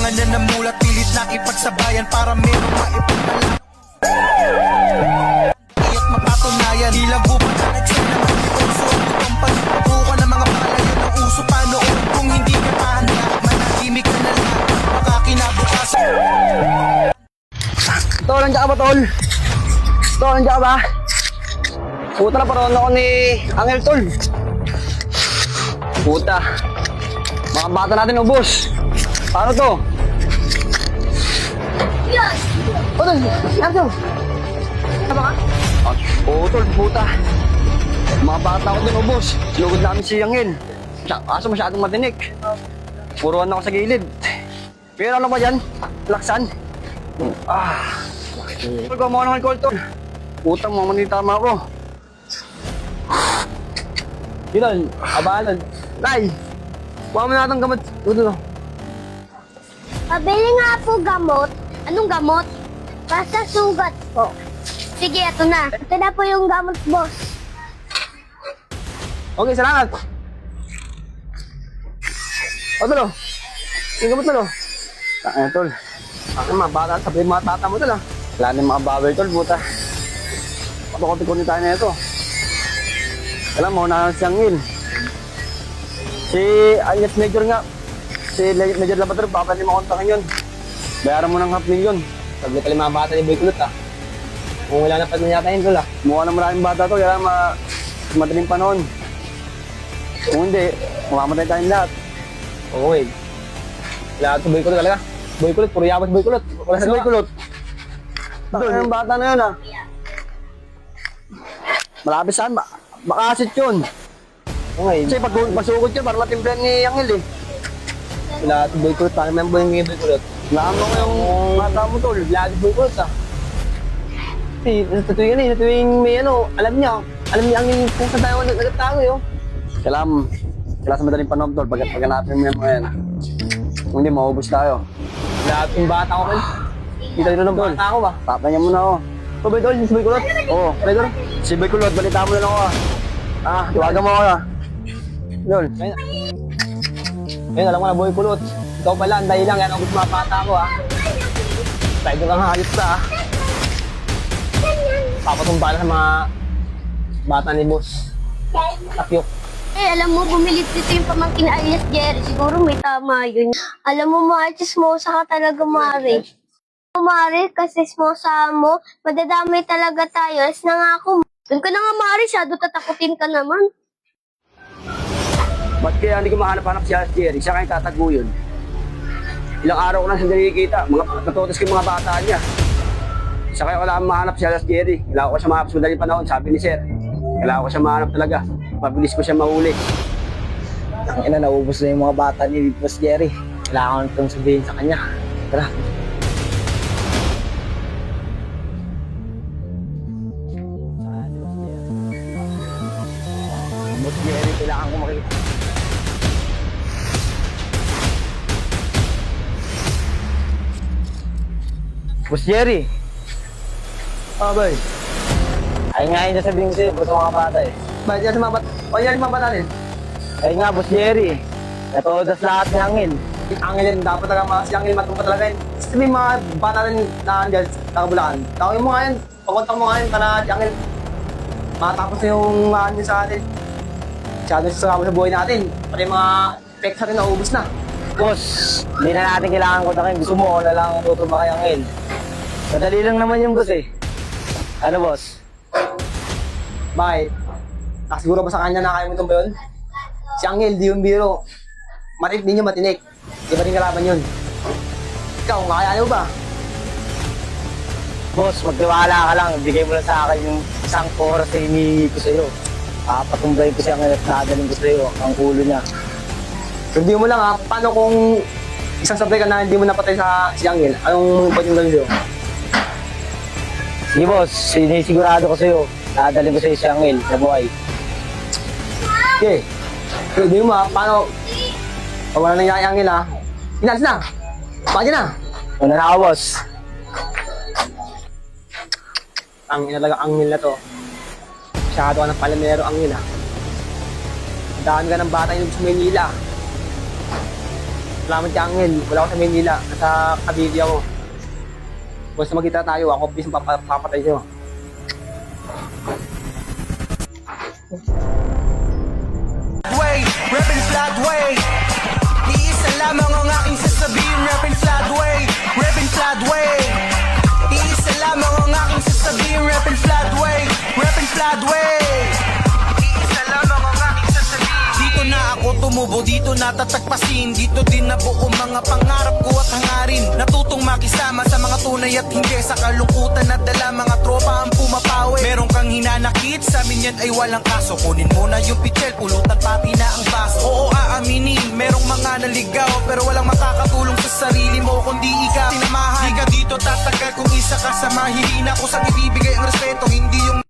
Kailangan na namulat, pilit nakipagsabayan para merong maipagdala. Iyak mapatunayan, ilang buwan na nagsay naman ni Orso. Ang pagpapuro ng mga palayo ng uso pa noon. Kung hindi ka pahanda, manahimik ka na lang, baka kinabukasan. Tol, nandiyan ka ba, Tol? Tol, nandiyan ka ba? Puta na, paroon ako ni Angel, Tol. Puta. Mga bata natin ubos. Paano to? Yes! O, Tol, yan, Tol. Tama ka? Oo, Tol, puta. Mga bata ko din ubos. Sinugod namin si Angel. Kaso masyadong matinik. Puruan ako sa gilid. Pero ano ba dyan? Laksan? Tol, gumawa ng alcohol, Tol. Putang, mga manitama ako. Yun, abalan. Tay, buha mo na itong gamot. Ito. Pabili nga po gamot. Anong gamot? Basta sugat po. Sige, ito na. Ito na po yung gamot, boss. Okay, salamat. O, Tol. Yung gamot, Tol. Ay, Tol. Ang mga bata, sabi mga tata mo, Tol. Wala na yung mga baboy, Tol, puta. Papakopi-kunin tayo na ito. Alam mo, na si Angel. Si Alias Major nga. Si Major Labator, baka pwede makontakin yun. Bayaran mo ng 500,000. Sabi pala mga bata ni Boy Kulot Kung wala na pa na yata yun, Tol Mukha na maraming bata to, kaya madaling panahon. Kung hindi, mamamatay tayong lahat. Oo eh. Lahat sa Boy Kulot talaga. Boy Kulot, puro yawas Boy Kulot. Wala Si sa Boy gawa. Kulot. Taka ng bata na yun Malapit saan, makasit yun. Oo eh. Kasi pag pasugod yun, parang matimplahan ni Angel Lahat sa Boy Kulot, parang may boy ng Boy Kulot. Laman ko yung bata mo, Tol. Lahat sa Boy Kulot Natutuwing natutuwing may alam niya ang kung saan tayo nagtago yun. Kailangan sa madaling panahon, Tol. Paghanapin mo yan mga yan. Kung hindi, maubos tayo. Lahat yung bata ko, Tol. Dito ng bata ko ba? Papanyan mo na ako. So, Boy Tol, si Boy Kulot. Oo. Tol. Si Boy Kulot, balita mo na lang ako. Tawagan mo ako Tol. Ngayon, alam ko na Boy Kulot. Ikaw pala, ang dahil lang. Yan ang gusto mga bata ko, Tayo kang hayop ka, Papatumba na sa mga bata ni Boss. Takyok. Alam mo, bumilit dito yung pamangkin alias Jerry. Siguro may tama yun. Alam mo, Mari, chismosa ka talaga, Mari. Mari, kasi chismosa mo, madadamay talaga tayo. Alas na nga ako. Doon ka na nga, Mari, shadow tatakutin ka naman. Ba't kaya hindi ko mahanap-hanap si Alice Jerry? Siya kayong tatago yun. Ilang araw ko na siya nakikita. Natutos ko yung mga bata niya. Siya kaya wala akong mahanap si Alice Jerry. Kailangan ko siya mahanap sa madaling panahon, sabi ni Sir. Kailangan ko siya mahanap talaga. Mabilis ko siya mahuli. Ang ina, naubos na yung mga bata ni Boss Jerry. Kailangan ko itong sabihin sa kanya. Tara. Boss Jerry, kailangan ko makikita. Boss Jerry! Boy. Ay nga yung sasabihin ko sa'yo, gusto mga bata Bakit yan sa mga bata? O yan yung mga bata rin? Ay nga, Boss Jerry. Natudas lahat ng hangin. Angel yan, dapat talaga si Angel matumpa talaga yun. Sabi mga bata rin na andyan, nakabulakan. Tawagin mo nga yan, pagkontak mo nga yan para si Angel matapos na yung ano sa atin. Masyado siya sa buhay natin. Pati mga effects natin naubos na. Boss, hindi na natin kailangan kontakin. Gusto mo, wala lang ang tutuba kay Angel. Madali lang naman yung boss Ano, boss? Bakit? Nakasiguro ba sa kanya na kaya mo itong ba yun? Si Angel, di yung biro. Matik din yung matinik. Di ba rin kalaban yun? Ikaw, makaya mo ba? Boss, magtiwala ka lang. Bigay mo lang sa akin yung isang oras na hinihingi ko sa'yo. Patumbayin ko siya ngayon at dadalhin ko sa'yo ang ulo niya. Hindi mo lang paano kung isang sabay ka na hindi mo napatay sa si Angel? Anong pwede mo gawin sa'yo? Sige, boss. Sinisigurado ko sa'yo. Dadalhin ko sa'yo si Angel sa buhay. Okay. Pero hindi mo paano? Pag wala nangyari Angel Inalis na! Bakit na? Una na ako, boss. Ang talaga Angel na to. Masyado ka ng palamero Angel Daan ka ng bata yung sa Maynila. Salamat ka, Angel. Wala ako sa Manila. Nasa Cavite ako. Basta magkita tayo, ako bis papatay sa'yo. Way, rapping flat way. Iisa lamang ang aking sasabihin, rapping flat way, rapping flat way. Iisa lamang ang aking sasabihin, rapping flat way, rapping flat way. Iisa lamang ang aking sasabihin. Dito na ako tumubo, dito natatagpasin. Dito din nabuo mga pangarap ko at hangarin. Natutong makisama sa mga tunay at hindi sa kalungkutan at dala mga tropa ang pumapawi. Meron kang hinanakit, sa amin yan ay walang kaso. Kunin mo na yung pichel, pulutan pati na ang baso. Oo, aaminin, merong mga naligaw, pero walang makakatulong sa sarili mo kundi ikaw. Sinamahan, di ka dito tatagal kung isa ka sa mahihina ko sa ibibigay ang respeto, hindi yung